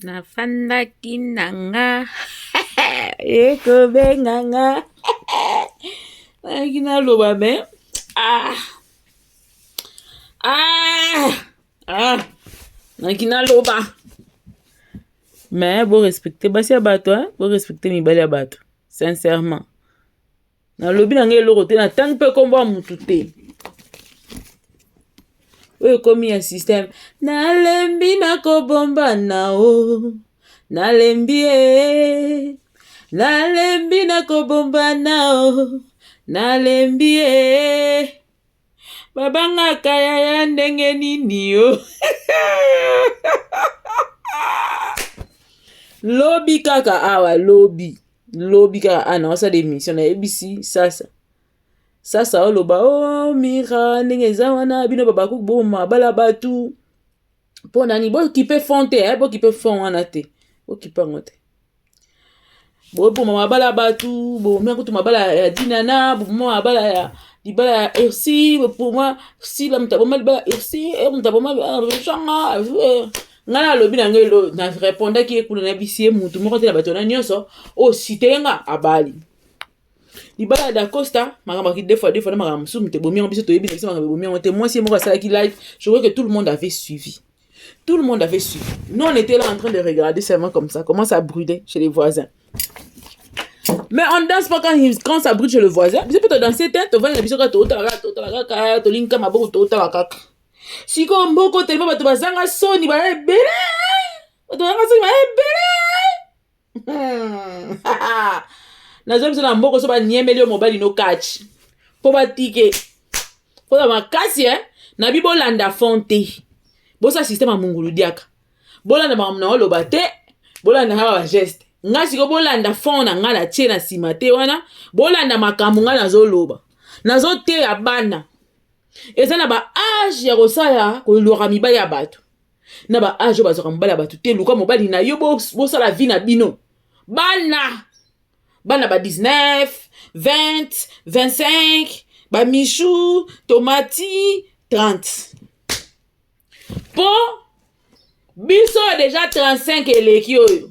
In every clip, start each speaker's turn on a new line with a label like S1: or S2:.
S1: Nafandaki nanga ekobenganga nakina loba me nakina loba mais bon respecter basi ya bato bon respecter mibali ya bato sincèrement na lobi na ngai eloko te na tangi pe kombo ya mutu te oyo komi ya système nalembi nakobomba nao nalembi nakobomba nao nalembi babangaka ya ndenge nini yo lobi kaka awa lobi kaka ana osala émission na ABC sasa oloba mira ndenge eza wana bino babaku boma bala batu mpo nani bokipe fond te bokipe fond wana te bokipe yango te boboma mabala batu bomia kutu mabala ya dinana bomoma mabala ya libala ya ersi bopoma si la mutaboma libala ersi mutaboma shanga ngana alobi na ngelo na répondaki ekuna na bisie mutu moko te na bato na nyonso ositenga abali libala da Costa makamaki deux fois na makamaki musumu te bomi biso toyebi na biso makamaki bomi te moi si moko asalaki live je vois que tout le monde avait suivi nous on était là en train de regarder seulement comme ça comment ça brûlait chez les voisins mais on danse pas quand ça brûle chez le voisin biso peut danser tête to vana biso ka to talaka to linka maboko to talaka siko mboko tellement bato bazanga soni ba ebele bato bazanga soni ba ebele nazo na mboko so ba niemeli yo mobali no catch po batike po ba makasi na bi bolanda fonte bosa système a mungulu diaka bolanda ba mna oloba te bolanda ha ba geste ngasi ko bolanda fond na ngala tie na sima te wana bolanda makambo ngala zoloba nazo te ya bana eza na ba âge ya kosala ko loka mibali ya bato na ba âge ba zoka mibali ya bato te luka mobali na yo bosala vie na bino bana ba 19 20 25 ba michou tomati 30 po biso déjà 35 eleki oyo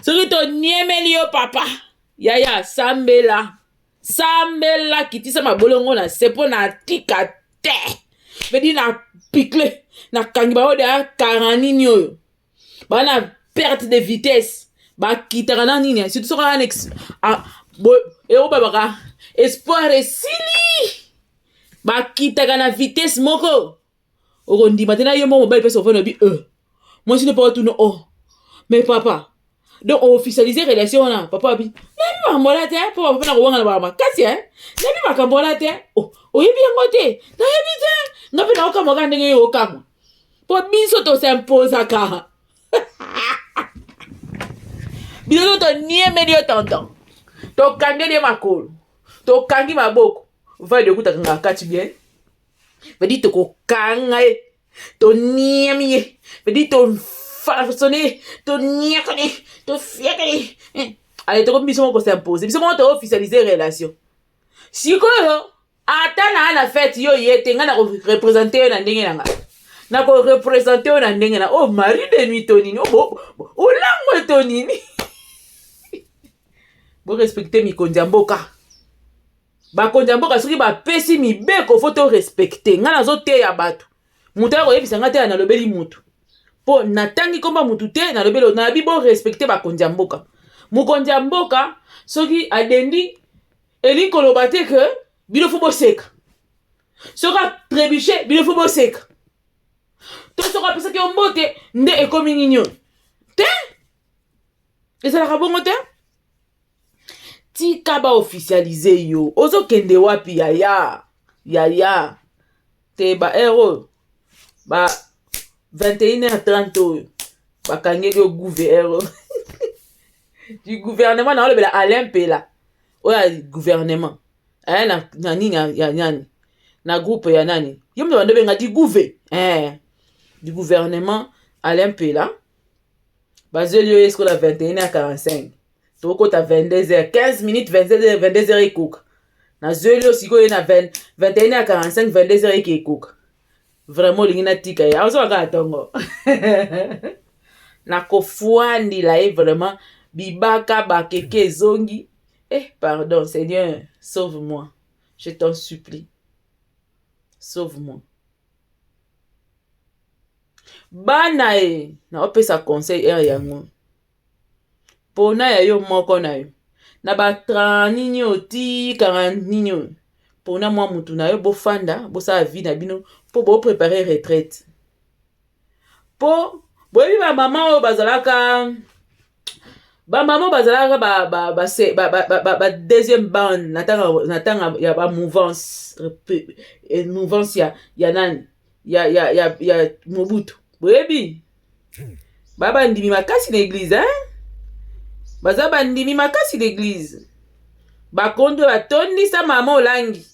S1: soki to niemeli yo papa yaya sambela kitisa mabolongo na sepo na tika te vedi na pikle na kangi ba ode 40 nini oyo bana perte de vitesse ba kitaka na nini surtout soka annex baka espoir esili ba kitaka na vitesse moko okondima tena yo mobile pesa ofana bi moi je ne pas tout non mais papa donc on officialiser relation na papa bi na mbola te papa papa na ko wanga na ba kasi na bi makambola te oyebi yango te na yebi te ngapi na okamo ka ndenge yo okamo po biso to s'impose ka biso to niemeli yo tonton to kangeli makolo to kangi maboko va de kuta kanga kati bien vedi to ko kanga to niemi vedi to façonner to niakani to fiakani allez to biso mo ko s'impose biso mo to officialiser relation sikoyo ata na fête yo yete nga na ko représenter na ndenge nanga na ko représenter na ndenge na mari de nuit tonini langwe tonini bo respecter mi konjamboka ba konjamboka soki ba pesi mi beko foto respecter nga na zo te ya bato mutu ya koyebisa nga te na lobeli mutu po natangi komba mutu te na lobelo na bi bo respecter ba konjamboka mukonjamboka soki adendi eli koloba te ke bino fo boseka soka trébucher bino fo boseka to soka pesa ke ombote nde ekomi nini te ezalaka bongo te tika ba officialiser yo ozo kende wapi yaya te ba ero ba 21h30 oyo bakangeli yo gouvernement du gouvernement na olobela Alain Pela oya gouvernement na nini ya nani na groupe ya nani yo mto bando benga du gouvernement Alain Pela bazeli yo esko la 21h45 tokota 22h 15 minutes 22h ekoka na zeli yo sikoyo na 21h45 22h ekoka vraiment olingi natika ye azwaka atongo nakofwandila ye vraiment bibaka bakeke ezongi. Pardon Seigneur, sauve-moi, je t'en supplie, sauve-moi. Bana e naopesa conseil yango pona ya yo moko na yo na ba 30 nini oti 40 nini pona mwa mutu na yo bofanda bosala vie na bino po bo préparer retraite po boyebi ba mama oyo bazalaka ba deuxième bande natanga ya ba mouvance ya nani ya Mobutu boyebi bandimi makasi na église baza bandimi makasi na église bakondo batondisa mama olangi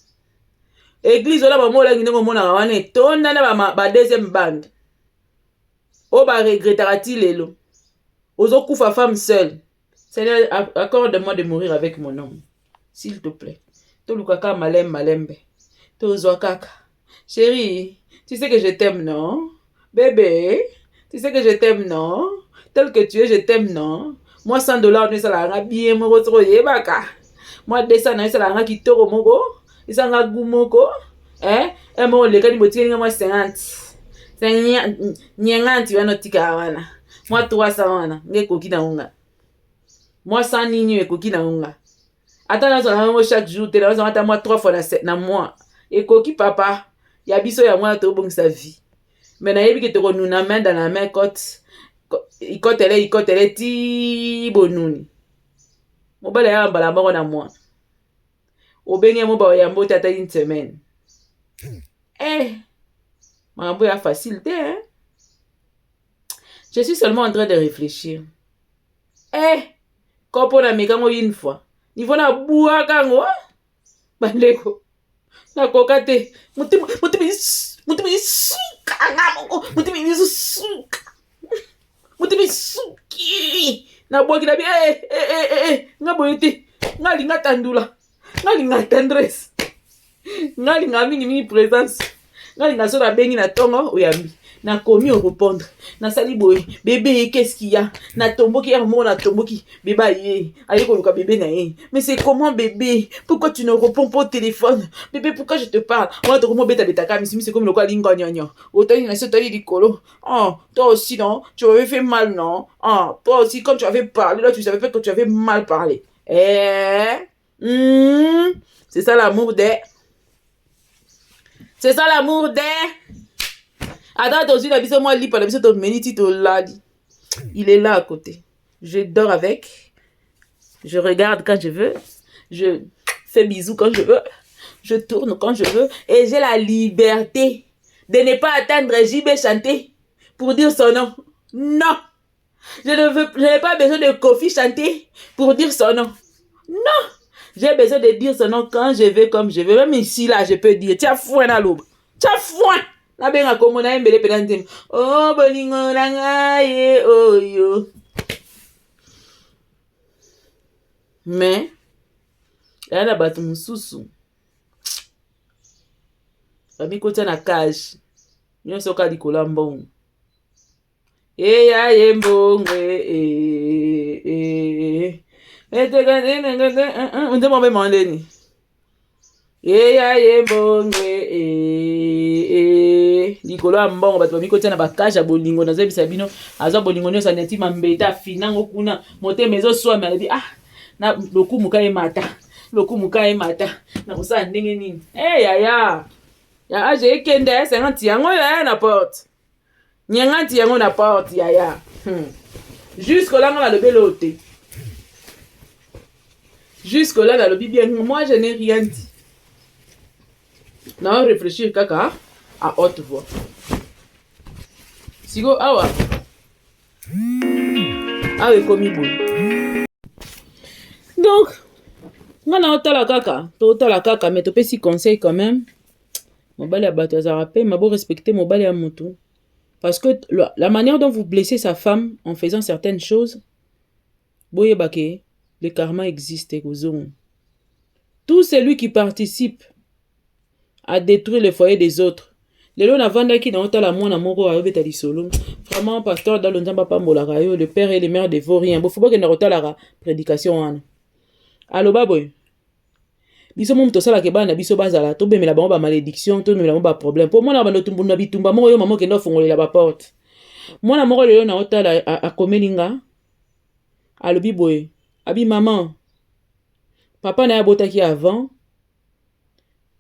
S1: église ola mama olangi ndenge omonaka wana etonda na ba deuxième bande oyo baregretaka ti lelo ozokufa femme seule. Seigneur, accorde-moi de mourir avec mon homme, s'il te plaît. Tolukaka malembe. Tozwa kaka. Chérie, tu sais que je t'aime, non? Bébé, tu sais que je t'aime, non? Tel que tu es, je t'aime, non? Moi, $100, ne salanga bien, moko tro yebaka. Moi, 200, ne salanga kitoko moko. Isanga gumoko. Mo leka ni botiki nga moi 50. Nyenganti wana tika wana. Moi 300 wana. Ngekoki na unga. Moi 100 nini ekoki na unga. Ata na zo chaque jour, te na zo ata moi 3 fois na mois. Ekoki papa. Ya biso ya mwana to bongisa vie. Mais na yebi ke to konuna main dans la main côte. Ikotele ti bonuni. Mobala ya mbala moko na moi. Obenge mo ba ya mbota ata une semaine. Mambo ya facile hein? Je suis seulement en train de réfléchir. Kopo na mekango une fois. Niveau na bua kango. Bandeko. Na kokate. Mutimi suka ngamo. Mutimi suka. Mutimi suki. Na bua kila bi ngabo yiti. Ngali ngatandula. Ngali ngatandres. Ngali ngami ni présence. Ngali ngasola bengi na tongo oyambi. Na komi au répondre. Na sali boy. Bébé, qu'est-ce qu'il y a? Na tomboki, na tomboki. Bébé, aïe, koluka bébé na ye. Mais c'est comment bébé? Pourquoi tu ne réponds pas au téléphone? Bébé, pourquoi je te parle? Moi, tu beta beta kam, c'est comme le quoi lingo gnagnon. Autant il y a ce tali dicolo. Oh, toi aussi, non? Tu avais fait mal, non? Oh, toi aussi, quand tu avais parlé, là, tu savais pas que tu avais mal parlé. C'est ça l'amour des. C'est ça l'amour des. Attends, aussi, la biso, moi, lit par la biso, ton meniti, ton lali. Il est là à côté. Je dors avec. Je regarde quand je veux. Je fais bisous quand je veux. Je tourne quand je veux. Et j'ai la liberté de ne pas attendre JB chanter pour dire son nom. Non. Je n'ai pas besoin de Kofi chanter pour dire son nom. Non. J'ai besoin de dire son nom quand je veux, comme je veux. Même ici, là, je peux dire, tiens, foin à l'aube. Tiens, foin. Na benga komo na mbele pedante. Oh bolingo na ngai oh yo. Mais yana batu mususu. Bami kota na cage. Nyonso ka likola mbongo. Ya yembongwe Ende mo be mandeni. Ya yembongwe likolo ya mbongo bato bamikotia na bakasha bolingo na zebisa bino azwa bolingo nyonso neti mambeta finango kuna motema ezoswami alobi na lokumu ka emata na kosala ndenge nini ya age ekende 50 yango ya na porte nyenganti yango na porte ya jusqu'au là nalobi lote jusqu'au là nalobi bien moi je n'ai rien dit. Non, réfléchir kaka à haute voix. Sigo awa. Awe komi bon. Donc, on a otala kaka, mais tu peux si conseil quand même. Mobali a battu à rappel, m'a beau respecter mobali à moto. Parce que la manière dont vous blessez sa femme en faisant certaines choses, boye bake, le karma existe aux hommes. Tout celui qui participe à détruire le foyer des autres, lelo na vanda qui na otala mwana moko ayobeta lisolo vraiment pasteur dans nzamba pambola kayo le père et les mères de vaurien bo fubo ke na otala prédication wana aloba boy biso mo mto sala ke bana biso bazala to bemela bango ba malédiction to bemela bango ba problème po mwana bando tumbuna bitumba moko yo mamo ke ndo fongolela ba porte mwana moko lelo na otala akomelinga alobi boy abi maman papa na ya botaki avant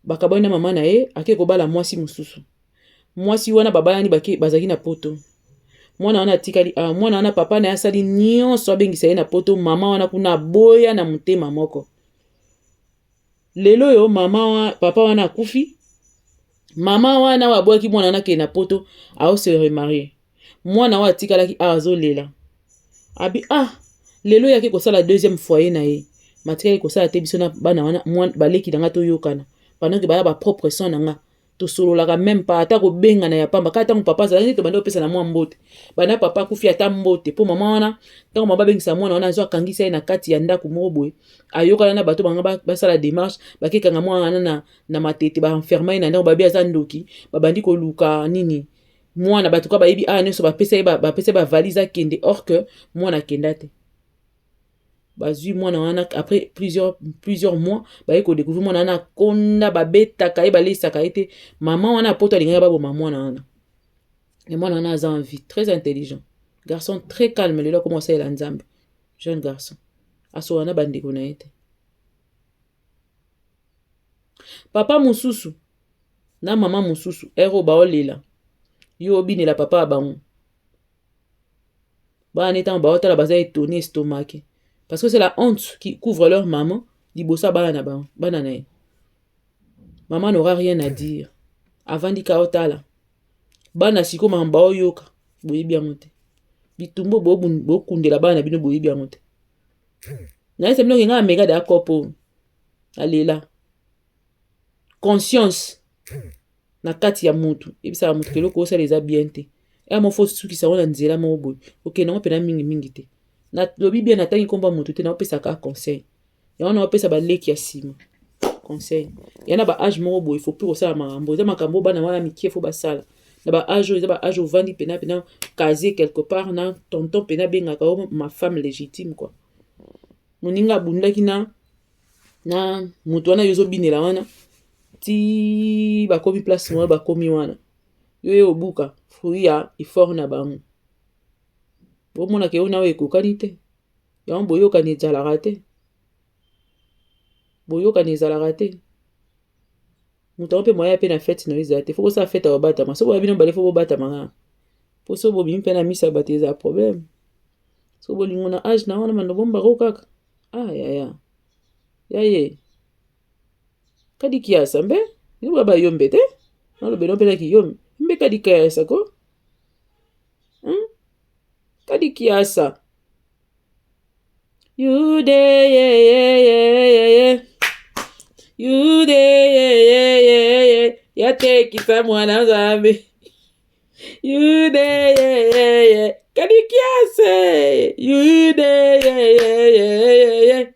S1: bakaboni na mama na ye ake kobala mwasi mususu mwasi wana babalani bazaki na poto mwana wana atikali mwana wana papa na asali nyonso abengisa ye na poto mama wana kuna boya na motema moko lelo yo papa wana akufi mama wana wabwaki mwana wana ke na poto se remarier mwana wana atikalaki azolela abi lelo yake kosala deuxième foyer na ye matikali kosala te biso na bana wana baleki nanga toyokana pendant que baya ba propre son nanga to sololaka même pas ata ko benga na ya pamba kata mon papa zalaki to bando pesa na mwa mbote bana papa kufi ata mbote po mama wana tango mama bengisa mwana wana zo akangisa ye na kati ya ndako moko boye ayokana na bato banga basala démarche bakekanga mwana na matete ba enfermer na ndako babi aza ndoki babandi ko luka nini mwana bato ka bayibi nyonso bapesa ba valise akende or que mwana kenda te bazui mwana wana après plusieurs mois baye ko découvrir mwana wana konda babetaka ye balesaka ete maman wana poto alinga baboma mwana wana et mwana wana aza en vie très intelligent garçon très calme lelo commencé la nzambe jeune garçon aso wana bandeko na ete papa mususu na mama mususu ero baolela yo obinela papa bango bana etant baotala baza étonné estomaqué parce que c'est la honte qui couvre leur maman libosa bana na ye maman n'aura rien à dire avant di kaotala bana siko mamba oyoka boyebi yango te bitumbo bokundela bana bino boyebi yango te na ese bino nga mega da kopo alela conscience na kati ya mutu ebisa mutu keloko osala eza bien te mo fo sukisa wana nzela mo boy okay na opena mingi te na lobi bien atangi komba mutu te na opesa ka conseil ya wana opesa ba leki ya sima conseil yana ba âge mo boy faut plus osala makambo za makambo bana wana mikie faut basala na ba âge eza ba âge ovandi pena casé quelque part na tonton pena benga ka ma femme légitime quoi moninga bundaki na mutu wana yozo binela wana ti bakomi place mo bakomi wana yo obuka fuya ifort na bango bomona ke ona ekokani te ya boyokani ezalaka te mutu mpe moya pe na fête na ezala te foko sa fête obatama so boya bino bale fo bobatama nga po so bobimi mpe na misa bate eza problème so bolingo na âge na wana mando bombako kaka yaye kadi kiasa mbe ni baba yombe te nalobe no mpe na kiyombe mbe kadi kiasa ko kadi kiasa you dey you dey ya tekisa mwana nzambe you dey kadi kiasa you dey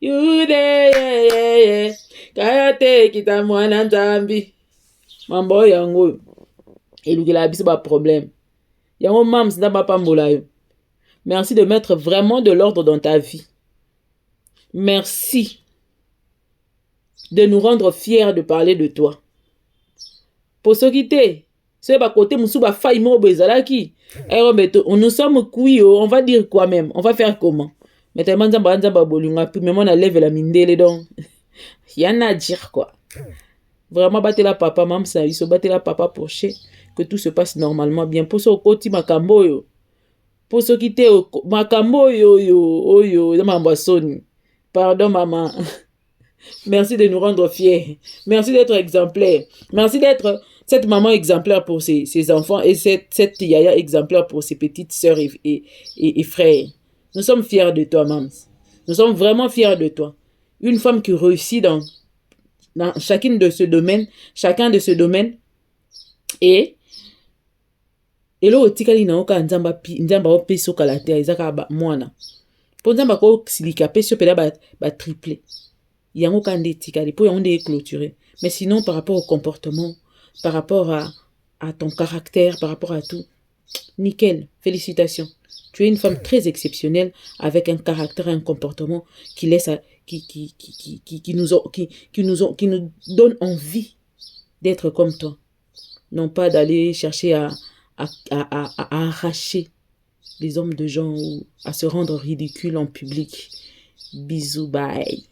S1: you dey kaya tekisa mwana nzambe mambo yango elukela biso ba problème yango mams nda bapambola yo. Merci de mettre vraiment de l'ordre dans ta vie. Merci de nous rendre fiers de parler de toi. Pour ce qui t'est, c'est ba côté musu ba faille mo bezalaki. Nous sommes cuits, on va dire quoi même, on va faire comment? Mais tellement nzamba bolunga puis même on lève la mindele donc. Y'en a à dire quoi. Vraiment batela papa mam ça, il se batela papa poché que tout se passe normalement bien. Pour ce côté makambo yo. Pour ce qui t'est makambo yo mambasoni. Pardon maman. Merci de nous rendre fiers. Merci d'être exemplaire. Merci d'être cette maman exemplaire pour ses enfants et cette yaya exemplaire pour ses petites sœurs et frères. Nous sommes fiers de toi, maman. Nous sommes vraiment fiers de toi. Une femme qui réussit dans chacun de ce domaine et lo otikali na oka nzamba opeso kala te ezaka ba mwana. Po nzamba ko silika peso pela ba triplé. Yango kande tikali po yango de clôturer. Mais sinon par rapport au comportement, par rapport à ton caractère, par rapport à tout. Nickel, félicitations. Tu es une femme très exceptionnelle avec un caractère et un comportement qui laisse qui nous donne envie d'être comme toi. Non pas d'aller chercher à arracher les hommes de gens ou à se rendre ridicule en public. Bisous, bye.